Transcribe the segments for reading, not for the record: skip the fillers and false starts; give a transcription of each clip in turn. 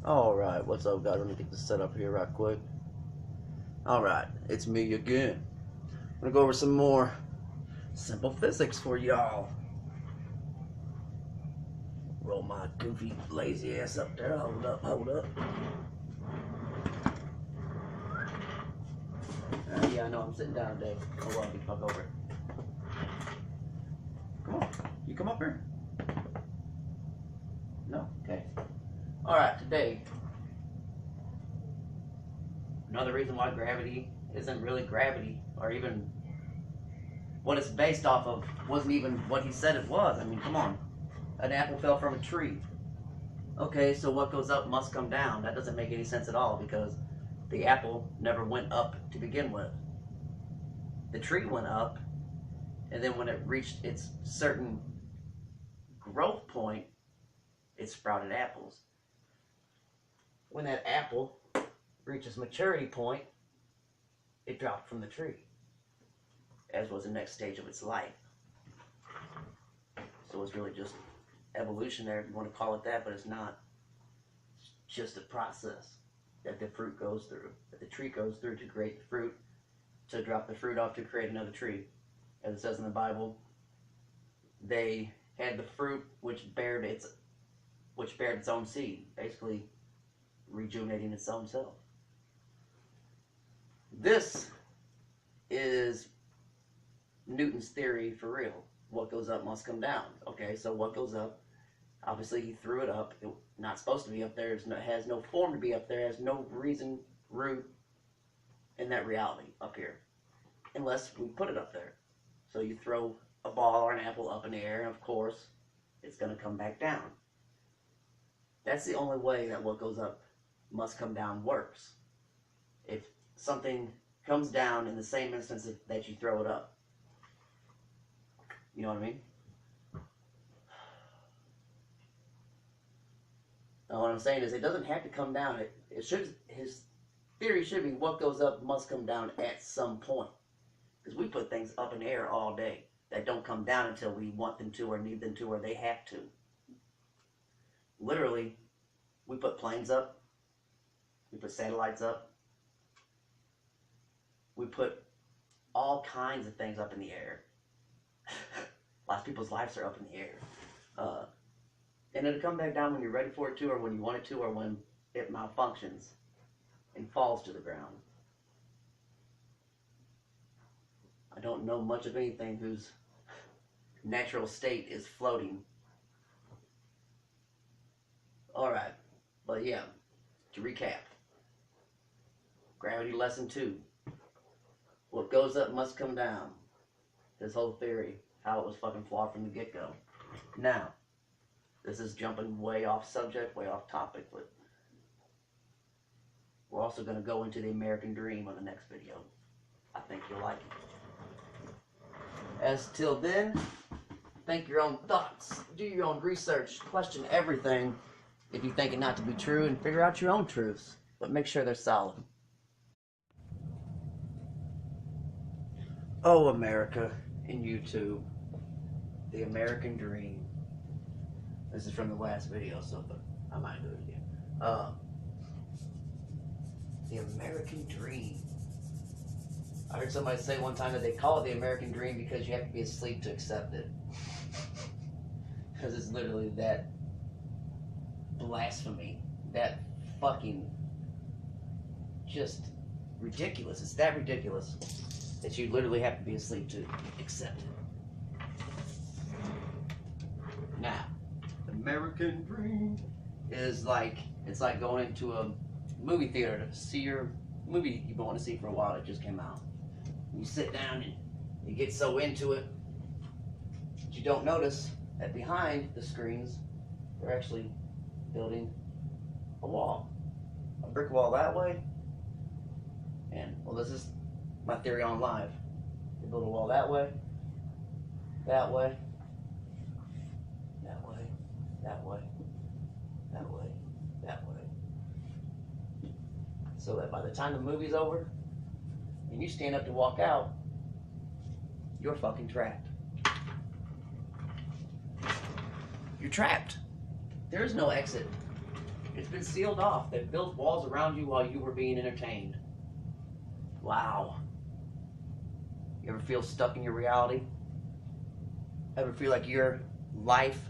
Alright, what's up guys? Let me get this set up here right quick. Alright, it's me again. I'm gonna go over some more simple physics for y'all. Roll my goofy, lazy ass up there. Hold up, hold up. Yeah, I know I'm sitting down today. Oh well, you fuck over it. Come on, you come up here. No? Okay. Alright, today, another reason why gravity isn't really gravity, or even what it's based off of wasn't even what he said it was. I mean, come on. An apple fell from a tree. Okay, so what goes up must come down. That doesn't make any sense at all because the apple never went up to begin with. The tree went up, and then when it reached its certain growth point, it sprouted apples. When that apple reaches maturity point, it dropped from the tree, as was the next stage of its life. So it's really just evolutionary, if you want to call it that, but it's not. It's just a process that the fruit goes through, that the tree goes through to create the fruit, to drop the fruit off to create another tree. As it says in the Bible, they had the fruit which bared its own seed, basically rejuvenating its own self. This is Newton's theory for real. What goes up must come down. Okay, so what goes up? Obviously, he threw it up. It's not supposed to be up there. It has no form to be up there. It has no reason, root in that reality up here, unless we put it up there. So you throw a ball or an apple up in the air, and of course, it's going to come back down. That's the only way that what goes up must come down works. If something comes down in the same instance that you throw it up. You know what I mean? Now what I'm saying is it doesn't have to come down. His theory should be what goes up must come down at some point. Because we put things up in the air all day that don't come down until we want them to or need them to or they have to. Literally, we put planes up. We put satellites up. We put all kinds of things up in the air. Lots of people's lives are up in the air. And it'll come back down when you're ready for it to, or when you want it to, or when it malfunctions and falls to the ground. I don't know much of anything whose natural state is floating. Alright, but yeah, to recap. Gravity lesson 2. What goes up must come down. His whole theory, how it was fucking flawed from the get-go. Now, this is jumping way off subject, way off topic, but we're also going to go into the American dream on the next video. I think you'll like it. As till then, think your own thoughts, do your own research, question everything if you think it not to be true, and figure out your own truths, but make sure they're solid. Oh, America and YouTube, the American dream. This is from the last video, so I might do it again. The American dream. I heard somebody say one time that they call it the American dream because you have to be asleep to accept it. Because it's literally that blasphemy, that fucking just ridiculous. It's that ridiculous that you literally have to be asleep to accept it. Now, American dream is like, it's like going into a movie theater to see your movie you've been wanting to see for a while that just came out. You sit down and you get so into it that you don't notice that behind the screens they're actually building a wall. A brick wall that way. And, well, this is my theory on live. They build a wall that way, that way, that way, that way, that way, that way. So that by the time the movie's over and you stand up to walk out, you're fucking trapped. You're trapped. There is no exit. It's been sealed off. They've built walls around you while you were being entertained. Wow. You ever feel stuck in your reality? Ever feel like your life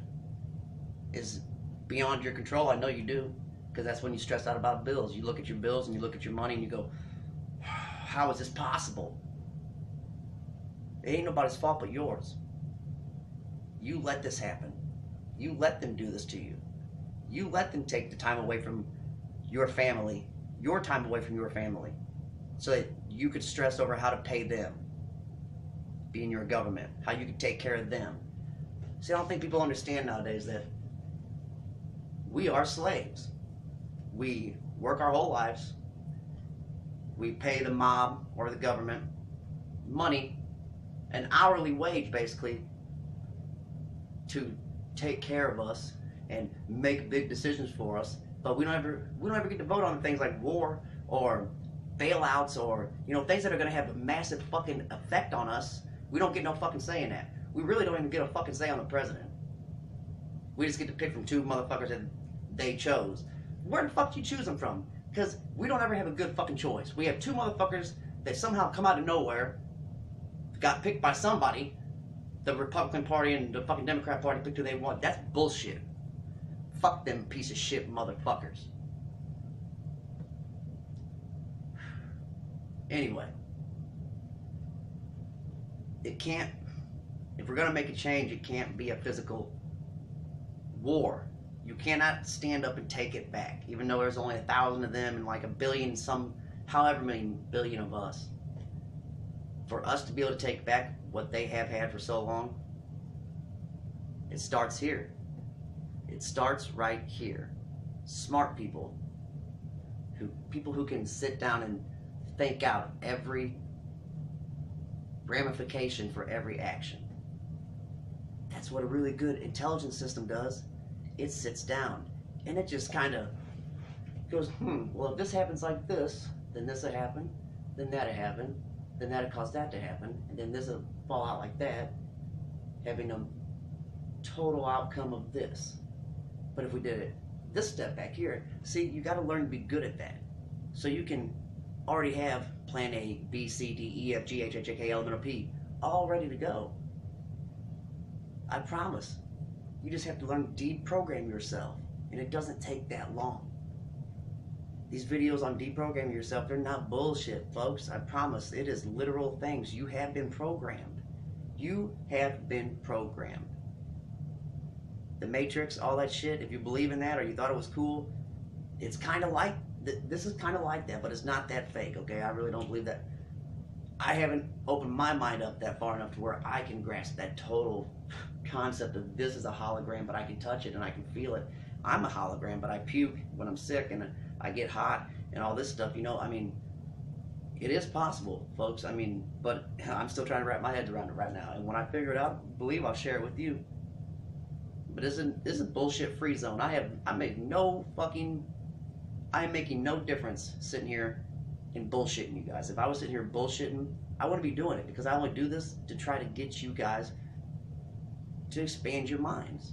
is beyond your control? I know you do, because that's when you stress out about bills. You look at your bills and you look at your money and you go, how is this possible? It ain't nobody's fault but yours. You let this happen. You let them do this to you. You let them take the time away from your family, your time away from your family, so that you could stress over how to pay them, being your government, how you could take care of them. See, I don't think people understand nowadays that we are slaves. We work our whole lives. We pay the mob or the government money, an hourly wage basically, to take care of us and make big decisions for us, but we don't ever get to vote on things like war or bailouts or, you know, things that are going to have a massive fucking effect on us. We don't get no fucking say in that. We really don't even get a fucking say on the president. We just get to pick from two motherfuckers that they chose. Where the fuck do you choose them from? Because we don't ever have a good fucking choice. We have two motherfuckers that somehow come out of nowhere, got picked by somebody. The Republican Party and the fucking Democrat Party picked who they want. That's bullshit. Fuck them piece of shit motherfuckers. Anyway. It can't, if we're going to make a change, it can't be a physical war. You cannot stand up and take it back, even though there's only 1,000 of them and like a billion, however many billion of us. For us to be able to take back what they have had for so long, it starts here. It starts right here. Smart people, people who can sit down and think out every ramification for every action. That's what a really good intelligence system does. It sits down and it just kind of goes, well, if this happens like this, then this will happen, then that'll happen, then that'll cause that to happen, and then this will fall out like that, having a total outcome of this. But if we did it this step back here, see, you got to learn to be good at that. So you can already have plan A, B, C, D, E, F, G, H, I, J, K, L, M, N, O, P all ready to go. I promise. You just have to learn to deprogram yourself, and it doesn't take that long. These videos on deprogramming yourself, they're not bullshit, folks. I promise. It is literal things. You have been programmed. You have been programmed. The Matrix, all that shit, if you believe in that or you thought it was cool, it's kind of like, this is kind of like that, but it's not that fake, okay? I really don't believe that. I haven't opened my mind up that far enough to where I can grasp that total concept of this is a hologram, but I can touch it and I can feel it. I'm a hologram, but I puke when I'm sick and I get hot and all this stuff, you know? I mean, it is possible, folks. I mean, but I'm still trying to wrap my head around it right now. And when I figure it out, I believe I'll share it with you. But this is a bullshit free zone. I am making no difference sitting here and bullshitting you guys. If I was sitting here bullshitting, I wouldn't be doing it, because I only do this to try to get you guys to expand your minds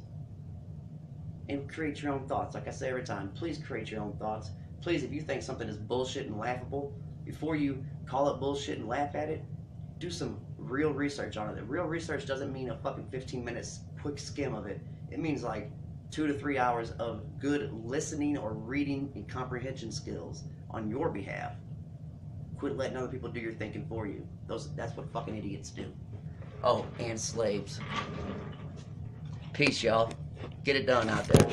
and create your own thoughts. Like I say every time, please create your own thoughts. Please, if you think something is bullshit and laughable, before you call it bullshit and laugh at it, do some real research on it. Real research doesn't mean a fucking 15 minutes quick skim of it. It means like 2 to 3 hours of good listening or reading and comprehension skills on your behalf. Quit letting other people do your thinking for you. That's what fucking idiots do. Oh, and slaves. Peace, y'all. Get it done out there.